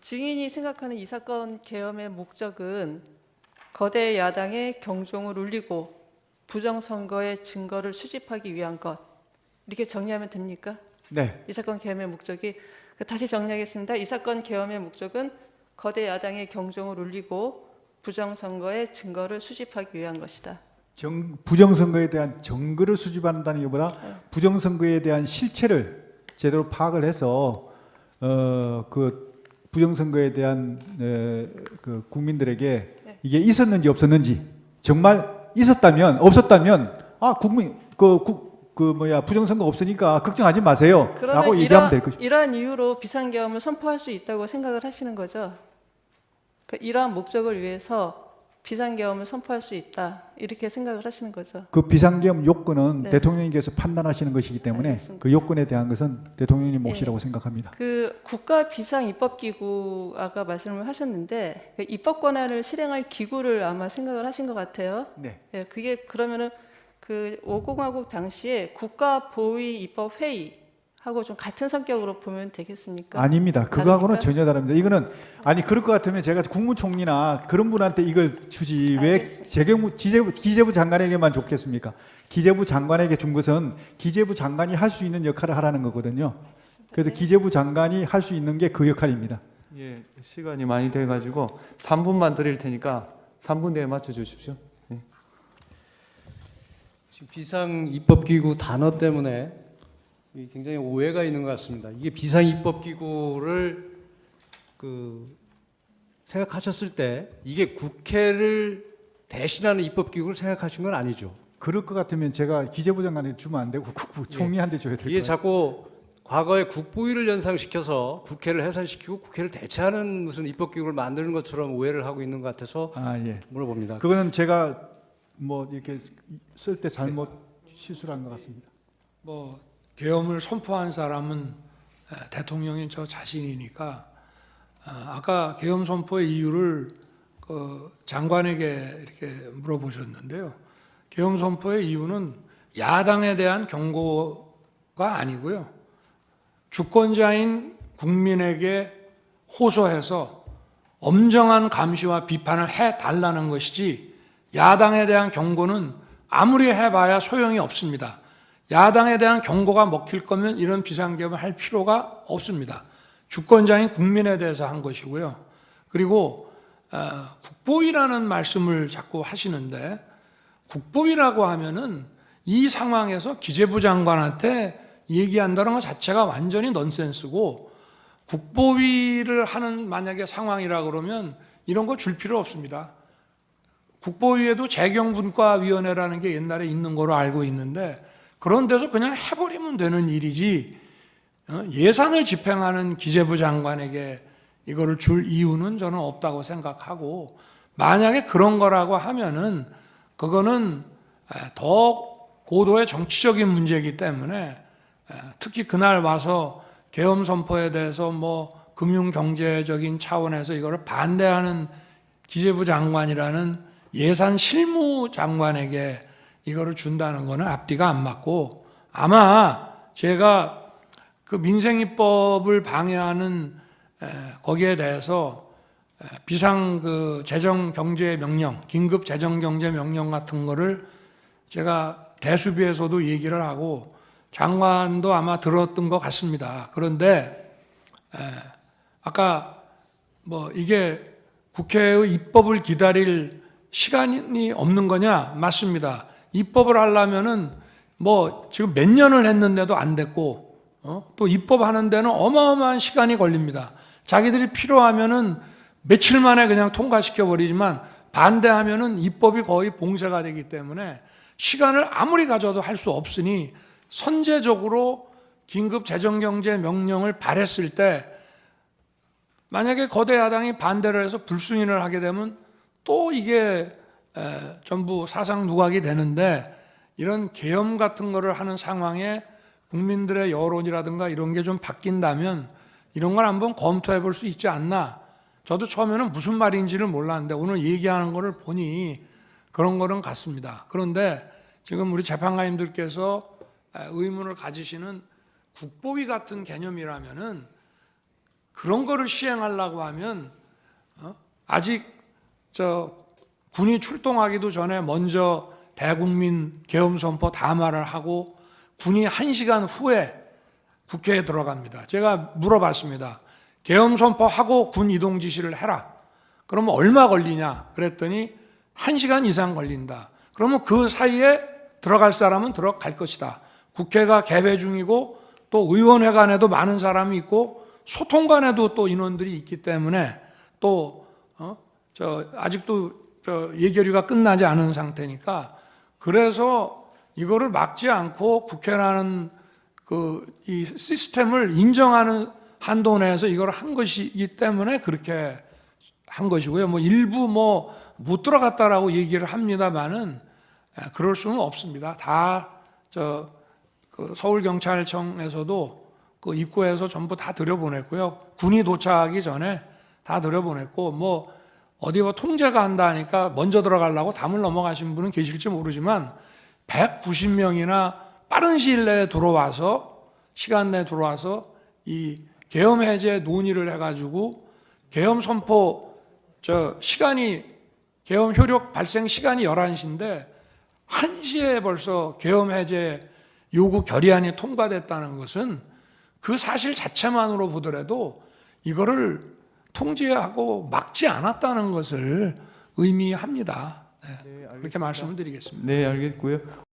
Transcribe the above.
증인이 생각하는 이 사건 계엄의 목적은 거대 야당의 경종을 울리고 부정선거의 증거를 수집하기 위한 것, 이렇게 정리하면 됩니까? 네, 이 사건 계엄의 목적이, 다시 정리하겠습니다. 이 사건 계엄의 목적은 거대 야당의 경종을 울리고 부정선거의 증거를 수집하기 위한 것이다. 부정선거에 대한 증거를 수집한다는 것보다 부정선거에 대한 실체를 제대로 파악을 해서 그 부정선거에 대한 그 국민들에게 네. 이게 있었는지 없었는지, 정말 있었다면 없었다면 국민 부정선거 없으니까 걱정하지 마세요라고 그러면 얘기하면 될 것입니다. 이러한 이유로 비상계엄을 선포할 수 있다고 생각을 하시는 거죠? 이러한 목적을 위해서 비상계엄을 선포할 수 있다, 이렇게 생각을 하시는 거죠? 그 비상계엄 요건은 네. 대통령님께서 판단하시는 것이기 때문에 알겠습니다. 그 요건에 대한 것은 대통령님 몫이라고 생각합니다. 그 국가 비상 입법기구 아까 말씀을 하셨는데, 그 입법 권한을 실행할 기구를 아마 생각을 하신 것 같아요. 네. 예, 그게 그러면은 그 5공화국 당시에 국가보위 입법회의하고 좀 같은 성격으로 보면 되겠습니까? 아닙니다. 그거하고는 다릅니까? 전혀 다릅니다. 이거는 그럴 것 같으면 제가 국무총리나 그런 분한테 이걸 주지 왜 기재부 장관에게만 줬겠습니까? 기재부 장관에게 준 것은 기재부 장관이 할 수 있는 역할을 하라는 거거든요. 그래서 기재부 장관이 할 수 있는 게 그 역할입니다. 예, 시간이 많이 돼가지고 3분만 드릴 테니까 3분 내에 맞춰 주십시오. 예. 지금 비상입법기구 단어 때문에 굉장히 오해가 있는 것 같습니다. 이게 비상입법기구를 생각하셨을 때 이게 국회를 대신하는 입법기구를 생각하신 건 아니죠. 그럴 것 같으면 제가 기재부 장관에게 주면 안 되고 국무총리한테 줘야 될 것 이게 같아요. 자꾸 과거에 국보위를 연상시켜서 국회를 해산시키고 국회를 대체하는 무슨 입법기구를 만드는 것처럼 오해를 하고 있는 것 같아서 예. 물어봅니다. 그거는 제가 이렇게 쓸 때 잘못 실수를 한 것 같습니다. 계엄을 선포한 사람은 대통령인 저 자신이니까 아까 계엄 선포의 이유를 그 장관에게 이렇게 물어보셨는데요. 계엄 선포의 이유는 야당에 대한 경고가 아니고요. 주권자인 국민에게 호소해서 엄정한 감시와 비판을 해달라는 것이지, 야당에 대한 경고는 아무리 해봐야 소용이 없습니다. 야당에 대한 경고가 먹힐 거면 이런 비상계엄을 할 필요가 없습니다. 주권자인 국민에 대해서 한 것이고요. 그리고 국보위라는 말씀을 자꾸 하시는데, 국보위라고 하면은 이 상황에서 기재부 장관한테 얘기한다는 것 자체가 완전히 넌센스고, 국보위를 하는 만약에 상황이라 그러면 이런 거 줄 필요 없습니다. 국보위에도 재경분과위원회라는 게 옛날에 있는 거로 알고 있는데, 그런 데서 그냥 해버리면 되는 일이지, 예산을 집행하는 기재부 장관에게 이거를 줄 이유는 저는 없다고 생각하고, 만약에 그런 거라고 하면은 그거는 더 고도의 정치적인 문제이기 때문에, 특히 그날 와서 계엄 선포에 대해서 금융 경제적인 차원에서 이거를 반대하는 기재부 장관이라는 예산 실무 장관에게 이거를 준다는 거는 앞뒤가 안 맞고, 아마 제가 그 민생입법을 방해하는 거기에 대해서 비상 재정 경제 명령, 긴급 재정 경제 명령 같은 거를 제가 대수비에서도 얘기를 하고 장관도 아마 들었던 것 같습니다. 그런데 아까 이게 국회의 입법을 기다릴 시간이 없는 거냐? 맞습니다. 입법을 하려면은 지금 몇 년을 했는데도 안 됐고, 또 입법하는 데는 어마어마한 시간이 걸립니다. 자기들이 필요하면은 며칠 만에 그냥 통과시켜 버리지만, 반대하면은 입법이 거의 봉쇄가 되기 때문에 시간을 아무리 가져도 할 수 없으니, 선제적으로 긴급 재정경제 명령을 발했을 때 만약에 거대 야당이 반대를 해서 불승인을 하게 되면 또 이게 전부 사상 누각이 되는데, 이런 계엄 같은 거를 하는 상황에 국민들의 여론이라든가 이런 게 좀 바뀐다면 이런 걸 한번 검토해 볼 수 있지 않나. 저도 처음에는 무슨 말인지를 몰랐는데 오늘 얘기하는 거를 보니 그런 거는 같습니다. 그런데 지금 우리 재판관님들께서 의문을 가지시는 국보위 같은 개념이라면은 그런 거를 시행하려고 하면 아직 군이 출동하기도 전에 먼저 대국민 계엄선포 담화를 하고 군이 1시간 후에 국회에 들어갑니다. 제가 물어봤습니다. 계엄선포하고 군 이동 지시를 해라. 그러면 얼마 걸리냐? 그랬더니 1시간 이상 걸린다. 그러면 그 사이에 들어갈 사람은 들어갈 것이다. 국회가 개회 중이고 또 의원회관에도 많은 사람이 있고 소통관에도 또 인원들이 있기 때문에 또 아직도 예결위가 끝나지 않은 상태니까 그래서 이거를 막지 않고 국회라는 이 시스템을 인정하는 한도 내에서 이걸 한 것이기 때문에 그렇게 한 것이고요. 뭐 일부 못 들어갔다라고 얘기를 합니다만은 그럴 수는 없습니다. 다 서울경찰청에서도 그 입구에서 전부 다 들여보냈고요. 군이 도착하기 전에 다 들여보냈고 어디 통제가 한다 하니까 먼저 들어가려고 담을 넘어가신 분은 계실지 모르지만 190명이나 빠른 시일 내에 들어와서 시간 내에 들어와서 이 계엄 해제 논의를 해가지고 계엄 선포 시간이 계엄 효력 발생 시간이 11시인데 1시에 벌써 계엄 해제 요구 결의안이 통과됐다는 것은 그 사실 자체만으로 보더라도 이거를 통제하고 막지 않았다는 것을 의미합니다. 네, 그렇게 말씀을 드리겠습니다. 네, 알겠고요.